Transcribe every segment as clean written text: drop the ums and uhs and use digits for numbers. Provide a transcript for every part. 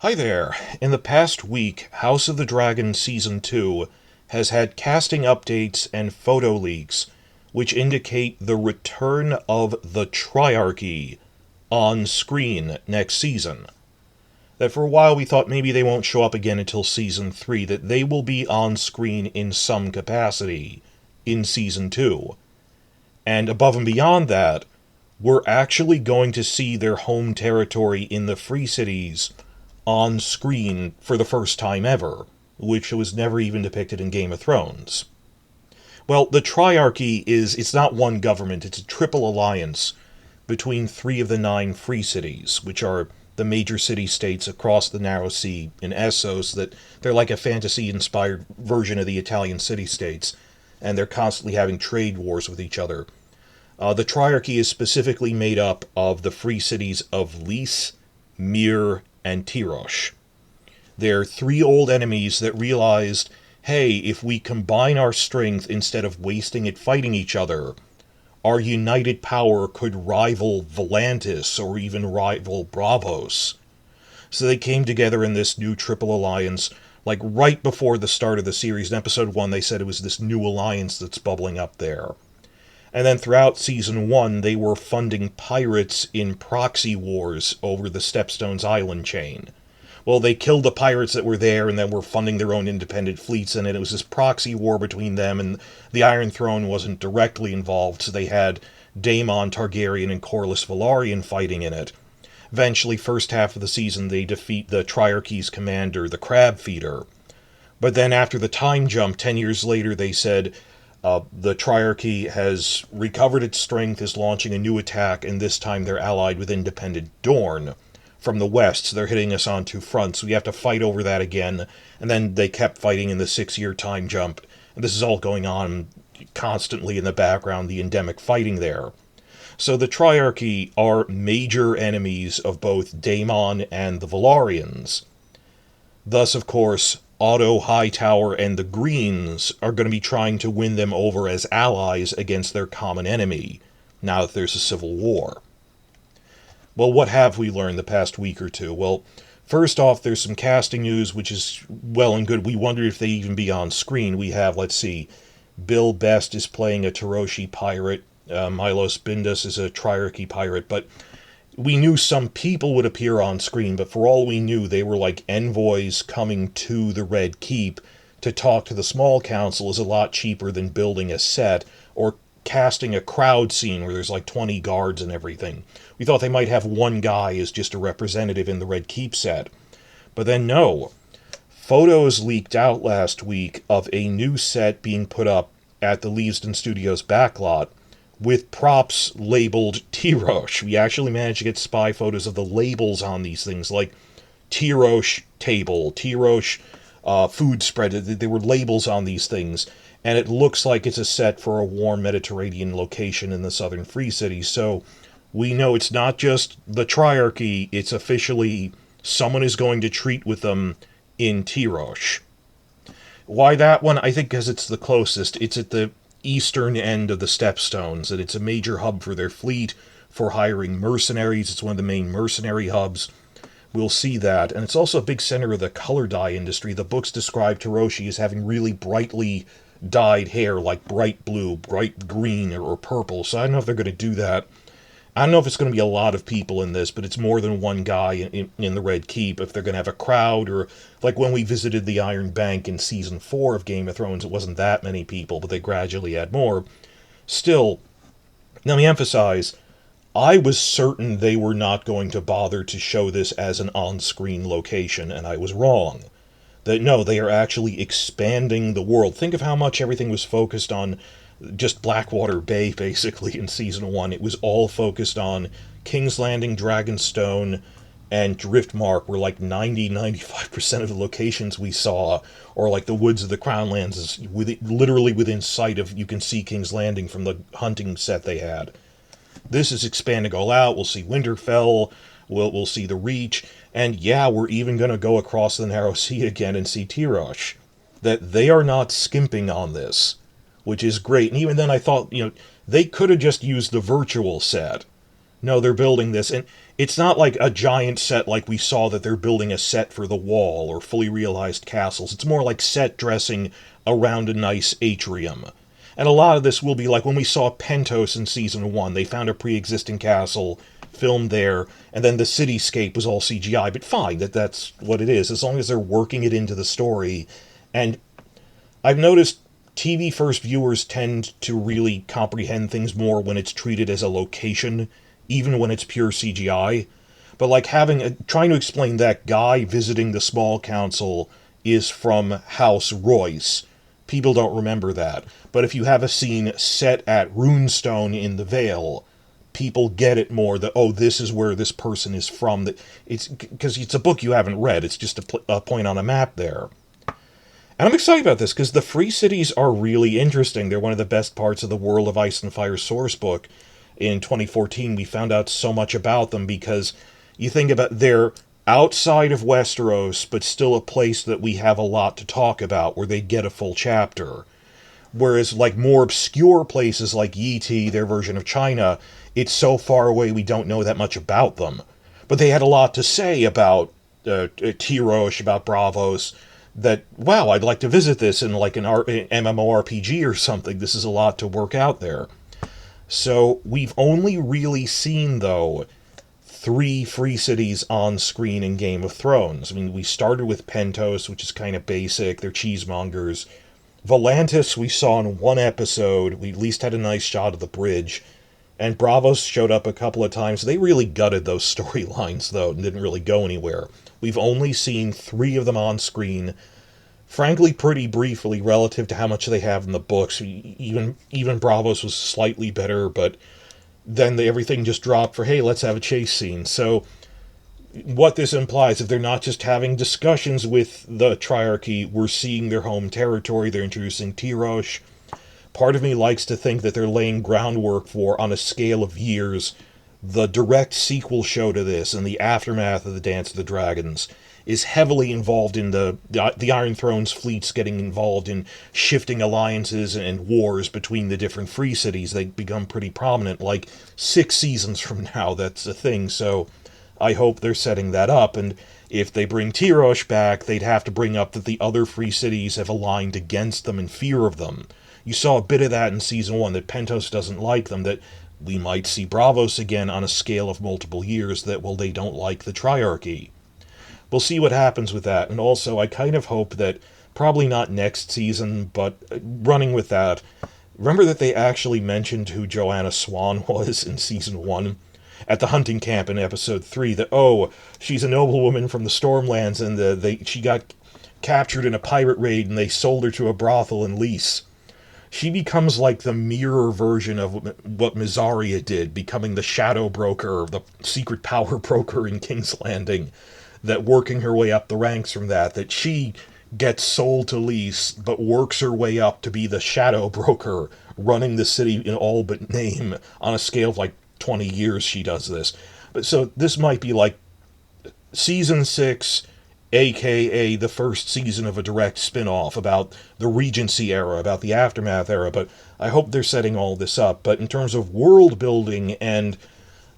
Hi there. In the past week, House of the Dragon Season 2 has had casting updates and photo leaks, which indicate the return of the Triarchy on screen next season. That for a while we thought maybe they won't show up again until Season 3, that they will be on screen in some capacity in Season 2. And above and beyond that, we're actually going to see their home territory in the Free Cities on screen for the first time ever, which was never even depicted in Game of Thrones. Well, the Triarchy it's not one government, it's a triple alliance between three of the 9 free cities, which are the major city-states across the Narrow Sea in Essos, that they're like a fantasy-inspired version of the Italian city-states, and they're constantly having trade wars with each other. The Triarchy is specifically made up of the free cities of Lys, Myr, and Tyrosh. They're 3 old enemies that realized, hey, if we combine our strength instead of wasting it fighting each other, our united power could rival Volantis or even rival Bravos. So they came together in this new triple alliance, like right before the start of the series. In episode 1, they said it was this new alliance that's bubbling up there. And then throughout Season 1, they were funding pirates in proxy wars over the Stepstones Island chain. Well, they killed the pirates that were there and then were funding their own independent fleets, and it was this proxy war between them, and the Iron Throne wasn't directly involved, so they had Daemon Targaryen and Corlys Velaryon fighting in it. Eventually, first half of the season, they defeat the Triarchy's commander, the Crab Feeder. But then after the time jump, 10 years later, they said, the Triarchy has recovered its strength, is launching a new attack, and this time they're allied with Independent Dorne from the west, so they're hitting us on 2 fronts. So we have to fight over that again, and then they kept fighting in the 6-year time jump, and this is all going on constantly in the background, the endemic fighting there. So the Triarchy are major enemies of both Daemon and the Velaryons. Thus, of course, Otto Hightower and the Greens are going to be trying to win them over as allies against their common enemy, now that there's a civil war. Well, what have we learned the past week or two? Well, first off, there's some casting news, which is well and good. We wondered if they'd even be on screen. We have, let's see, Bill Best is playing a Tyroshi pirate, Milos Bindus is a Triarchy pirate, but we knew some people would appear on screen, but for all we knew, they were like envoys coming to the Red Keep to talk to the small council is a lot cheaper than building a set or casting a crowd scene where there's like 20 guards and everything. We thought they might have one guy as just a representative in the Red Keep set. But then no. Photos leaked out last week of a new set being put up at the Leavesden Studios backlot with props labeled Tyrosh. We actually managed to get spy photos of the labels on these things, like Tyrosh table, Tyrosh food spread. There were labels on these things, and it looks like it's a set for a warm Mediterranean location in the southern Free Cities. So we know it's not just the Triarchy, it's officially someone is going to treat with them in Tyrosh. Why that one? I think because it's the closest. It's at the eastern end of the Stepstones, and it's a major hub for their fleet, for hiring mercenaries. It's one of the main mercenary hubs. We'll see that. And it's also a big center of the color dye industry. The books describe Tyroshi as having really brightly dyed hair, like bright blue, bright green, or purple. So I don't know if they're going to do that. I don't know if it's going to be a lot of people in this, but it's more than one guy in the Red Keep. If they're going to have a crowd, or like when we visited the Iron Bank in Season 4 of Game of Thrones, it wasn't that many people, but they gradually had more. Still, let me emphasize, I was certain they were not going to bother to show this as an on-screen location, and I was wrong. That no, they are actually expanding the world. Think of how much everything was focused on just Blackwater Bay, basically, in Season 1. It was all focused on King's Landing, Dragonstone, and Driftmark were like 90-95% of the locations we saw, or like the woods of the Crownlands is literally within sight of, you can see King's Landing from the hunting set they had. This is expanding all out. We'll see Winterfell, we'll see the Reach, and yeah, we're even going to go across the Narrow Sea again and see Tyrosh. That they are not skimping on this, which is great. And even then I thought, they could have just used the virtual set. No, they're building this, and It's not like a giant set like we saw that they're building a set for the wall or fully realized castles. It's more like set dressing around a nice atrium. And a lot of this will be like when we saw Pentos in Season 1. They found a pre-existing castle, filmed there, and then the cityscape was all CGI. But fine, that's what it is, as long as they're working it into the story. And I've noticed TV first viewers tend to really comprehend things more when it's treated as a location, even when it's pure CGI. But like trying to explain that guy visiting the small council is from House Royce. People don't remember that. But if you have a scene set at Runestone in the Vale, people get it more that, oh, this is where this person is from. That it's because it's a book you haven't read. It's just a point on a map there. And I'm excited about this because the free cities are really interesting. They're one of the best parts of the World of Ice and Fire source book. In 2014, we found out so much about them because you think about they're outside of Westeros, but still a place that we have a lot to talk about, where they get a full chapter. Whereas, like, more obscure places like Yiti, their version of China, it's so far away we don't know that much about them. But they had a lot to say about Tyrosh, about Braavos, that, wow, I'd like to visit this in, like, an MMORPG or something. This is a lot to work out there. So, we've only really seen, though, 3 free cities on screen in Game of Thrones. I mean, we started with Pentos, which is kind of basic. They're cheesemongers. Volantis we saw in 1 episode. We at least had a nice shot of the bridge. And Braavos showed up a couple of times. They really gutted those storylines, though, and didn't really go anywhere. We've only seen 3 of them on screen. Frankly, pretty briefly relative to how much they have in the books. Even Braavos was slightly better, but then everything just dropped for, hey, let's have a chase scene. So what this implies, if they're not just having discussions with the Triarchy, we're seeing their home territory, they're introducing Tyrosh. Part of me likes to think that they're laying groundwork for, on a scale of years, the direct sequel show to this and the aftermath of the Dance of the Dragons is heavily involved in the Iron Throne's fleets getting involved in shifting alliances and wars between the different free cities. They become pretty prominent, like 6 seasons from now, that's a thing, so I hope they're setting that up, and if they bring Tyrosh back, they'd have to bring up that the other free cities have aligned against them in fear of them. You saw a bit of that in Season 1, that Pentos doesn't like them, that we might see Braavos again on a scale of multiple years, that, well, they don't like the Triarchy. We'll see what happens with that, and also I kind of hope that, probably not next season, but running with that, remember that they actually mentioned who Joanna Swan was in Season 1? At the hunting camp in Episode 3, that, oh, she's a noblewoman from the Stormlands, and she got captured in a pirate raid, and they sold her to a brothel in Lys. She becomes like the mirror version of what Mysaria did, becoming the shadow broker, the secret power broker in King's Landing, that working her way up the ranks from that she gets sold to Lys, but works her way up to be the shadow broker, running the city in all but name, on a scale of like 20 years she does this. But so this might be like Season 6, aka the first season of a direct spin-off about the Regency era, about the Aftermath era, but I hope they're setting all this up. But in terms of world building, and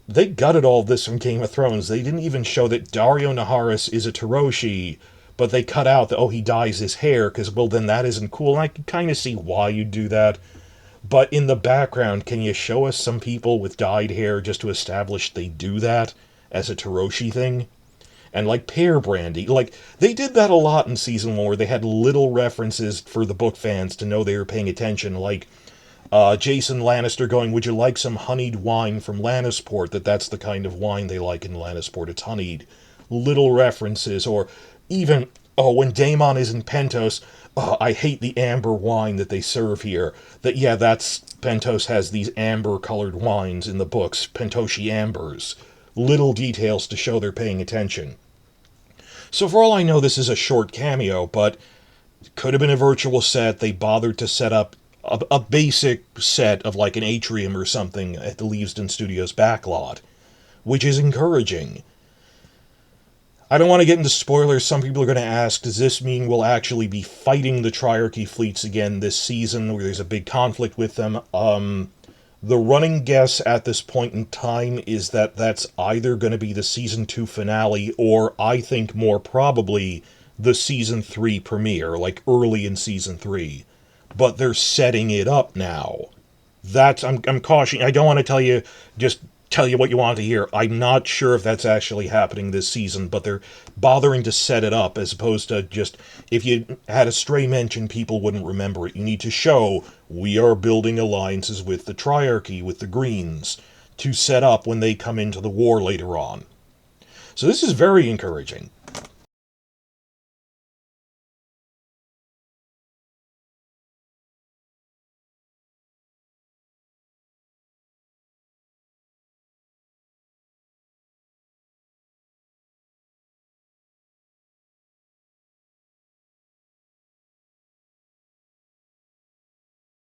they gutted all this from Game of Thrones. They didn't even show that Daario Naharis is a Tyroshi, but they cut out that, oh, he dyes his hair, because, well, then that isn't cool, and I can kind of see why you do that. But in the background, can you show us some people with dyed hair just to establish they do that as a Tyroshi thing? And like Pear Brandy, like, they did that a lot in Season 1, where they had little references for the book fans to know they were paying attention, like Jason Lannister going, would you like some honeyed wine from Lannisport? That's the kind of wine they like in Lannisport, it's honeyed. Little references, or even, oh, when Daemon is in Pentos, oh, I hate the amber wine that they serve here. Pentos has these amber-colored wines in the books, Pentoshi Ambers. Little details to show they're paying attention. So for all I know, this is a short cameo, but it could have been a virtual set. They bothered to set up a basic set of like an atrium or something at the Leavesden Studios backlot, which is encouraging. I don't want to get into spoilers. Some people are going to ask, does this mean we'll actually be fighting the Triarchy fleets again this season, where there's a big conflict with them? The running guess at this point in time is that that's either going to be the season 2 finale, or I think more probably the season 3 premiere, like early in season 3. But they're setting it up now. I'm cautioning. I don't want to just tell you what you want to hear. I'm not sure if that's actually happening this season, but they're bothering to set it up as opposed to just, if you had a stray mention, people wouldn't remember it. You need to show we are building alliances with the Triarchy, with the Greens, to set up when they come into the war later on. So this is very encouraging.